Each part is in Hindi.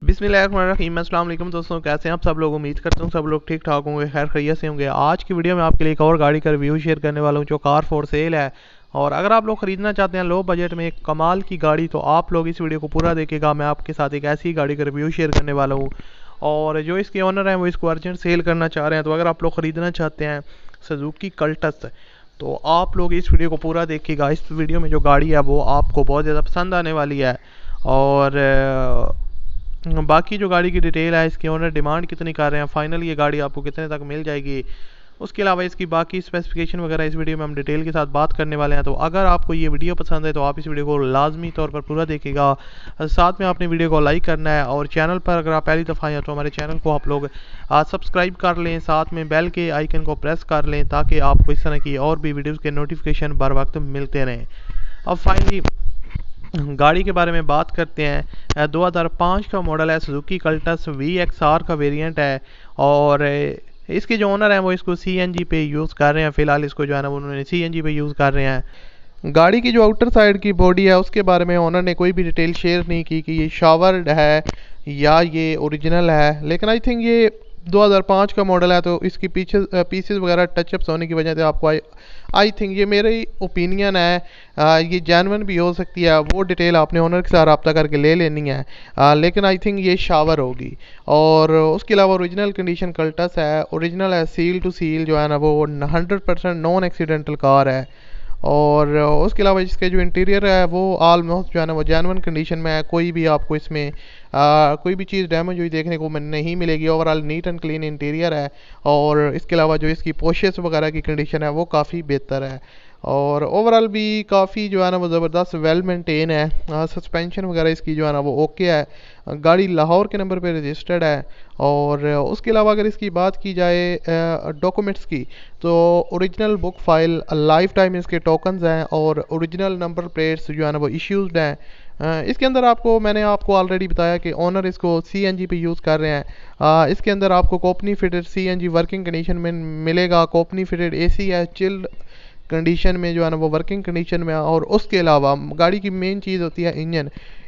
बिस्मिल्लाहिर्रहमानिर्रहीम। अस्सलाम वालेकुम दोस्तों, कैसे हैं आप सब लोग। उम्मीद करता हूँ सब लोग ठीक ठाक होंगे, खैर खैरियत से होंगे। आज की वीडियो में आपके लिए एक और गाड़ी का रिव्यू शेयर करने वाला हूँ जो कार फॉर सेल है। और अगर आप लोग ख़रीदना चाहते हैं लो बजट में एक कमाल की गाड़ी, तो आप लोग इस वीडियो को पूरा देखेगा। मैं आपके साथ एक ऐसी गाड़ी का रिव्यू शेयर करने वाला हूँ और जो इसके ओनर हैं वो इसको अर्जेंट सेल करना चाह रहे हैं। तो अगर आप लोग ख़रीदना चाहते हैं सुजुकी कल्टस, तो आप लोग इस वीडियो को पूरा देखिएगा। इस वीडियो में जो गाड़ी है वो आपको बहुत ज़्यादा पसंद आने वाली है। और बाकी जो गाड़ी की डिटेल है, इसके ओनर डिमांड कितनी कर रहे हैं, फाइनल ये गाड़ी आपको कितने तक मिल जाएगी, उसके अलावा इसकी बाकी स्पेसिफिकेशन वगैरह इस वीडियो में हम डिटेल के साथ बात करने वाले हैं। तो अगर आपको ये वीडियो पसंद है तो आप इस वीडियो को लाजमी तौर पर पूरा देखिएगा। साथ में आपने वीडियो को लाइक करना है और चैनल पर अगर आप पहली दफ़ा आए तो हमारे चैनल को आप लोग सब्सक्राइब कर लें, साथ में बेल के आइकन को प्रेस कर लें ताकि आपको इस तरह की और भी वीडियोज़ के नोटिफिकेशन बर वक्त मिलते रहें। अब फाइनली गाड़ी के बारे में बात करते हैं। 2005 का मॉडल है, सुजुकी कल्टस VXR का वेरिएंट है। और इसके जो ओनर हैं वो इसको CNG पे यूज़ कर रहे हैं। फ़िलहाल इसको जो है ना उन्होंने CNG पे यूज़ कर रहे हैं। गाड़ी की जो आउटर साइड की बॉडी है उसके बारे में ओनर ने कोई भी डिटेल शेयर नहीं की कि ये शावर्ड है या ये ओरिजिनल है, लेकिन आई थिंक ये 2005 का मॉडल है तो इसकी पीछे पीसेस वगैरह टचअप्स होने की वजह से आपको आई थिंक, ये मेरी ओपिनियन है, ये जेन्युइन भी हो सकती है। वो डिटेल आपने ओनर के साथ रब्ता करके ले लेनी है, लेकिन आई थिंक ये शावर होगी। और उसके अलावा ओरिजिनल कंडीशन कल्टस है, ओरिजिनल है, सील टू सील जो है ना वो 100% नॉन एक्सीडेंटल कार है। और उसके अलावा इसके जो इंटीरियर है वो ऑलमोस्ट जो है ना वो जेन्युइन कंडीशन में है। कोई भी आपको इसमें कोई भी चीज़ डैमेज हुई देखने को नहीं मिलेगी। Overall neat and clean interior है। और इसके अलावा जो इसकी पोशेस वगैरह की कंडीशन है वो काफ़ी बेहतर है। और ओवरऑल भी काफ़ी जो है ना वो ज़बरदस्त वेल मेंटेन है। सस्पेंशन वगैरह इसकी जो है ना वो ओके है। गाड़ी लाहौर के नंबर पे रजिस्टर्ड है। और उसके अलावा अगर इसकी बात की जाए डॉक्यूमेंट्स की, तो original book file, life time इसके टोकन्स हैं और ओरिजिनल नंबर प्लेट्स जो है ना वो इश्यूज़ हैं। इसके अंदर आपको मैंने आपको ऑलरेडी बताया कि ओनर इसको CNG पे यूज़ कर रहे हैं। इसके अंदर आपको कोपनी फिटेड CNG वर्किंग कंडीशन में मिलेगा। कोपनी फिटेड AC है, चिल्ड कंडीशन में जो है ना वो वर्किंग कंडीशन में। और उसके अलावा गाड़ी की मेन चीज़ होती है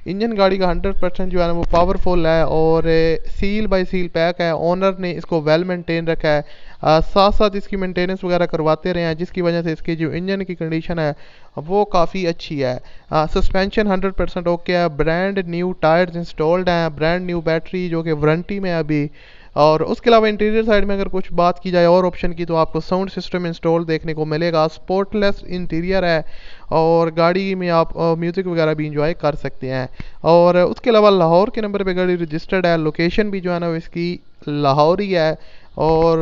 इंजन गाड़ी का 100% जो है ना वो पावरफुल है और सील बाय सील पैक है। ओनर ने इसको वेल मेंटेन रखा है, साथ साथ इसकी मेंटेनेंस वगैरह करवाते रहे हैं, जिसकी वजह से इसकी जो इंजन की कंडीशन है वो काफ़ी अच्छी है। सस्पेंशन 100% ओके है। ब्रांड न्यू टायर्स इंस्टॉल्ड हैं, ब्रांड न्यू बैटरी जो कि वारंटी में है अभी। और उसके अलावा इंटीरियर साइड में अगर कुछ बात की जाए और ऑप्शन की, तो आपको साउंड सिस्टम इंस्टॉल देखने को मिलेगा। स्पोर्टलेस इंटीरियर है और गाड़ी में आप म्यूज़िक वगैरह भी इंजॉय कर सकते हैं। और उसके अलावा लाहौर के नंबर पे गाड़ी रजिस्टर्ड है। लोकेशन भी जो है ना इसकी लाहौर ही है। और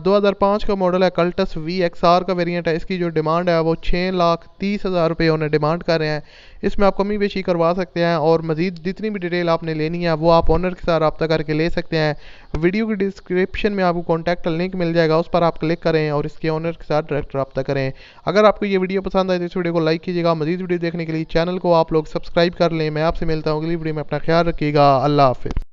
2005 का मॉडल है, कल्टस VXR का वेरिएंट है। इसकी जो डिमांड है वो 6,30,000 रुपये उन्हें डिमांड कर रहे हैं। इसमें आप कमी बेशी करवा सकते हैं और मज़ीद जितनी भी डिटेल आपने लेनी है वो आप ओनर के साथ रब्ता करके ले सकते हैं। वीडियो की डिस्क्रिप्शन में आपको कॉन्टैक्ट लिंक मिल जाएगा, उस पर आप क्लिक करें और इसके ओनर के साथ डायरेक्ट रब्ता करें। अगर आपको ये वीडियो पसंद आए तो इस वीडियो को लाइक कीजिएगा। मज़ीद वीडियो देखने के लिए चैनल को आप लोग सब्सक्राइब कर लें। मैं आपसे मिलता हूँ अगली वीडियो में, अपना ख्याल रखिएगा। अल्लाह हाफिज़।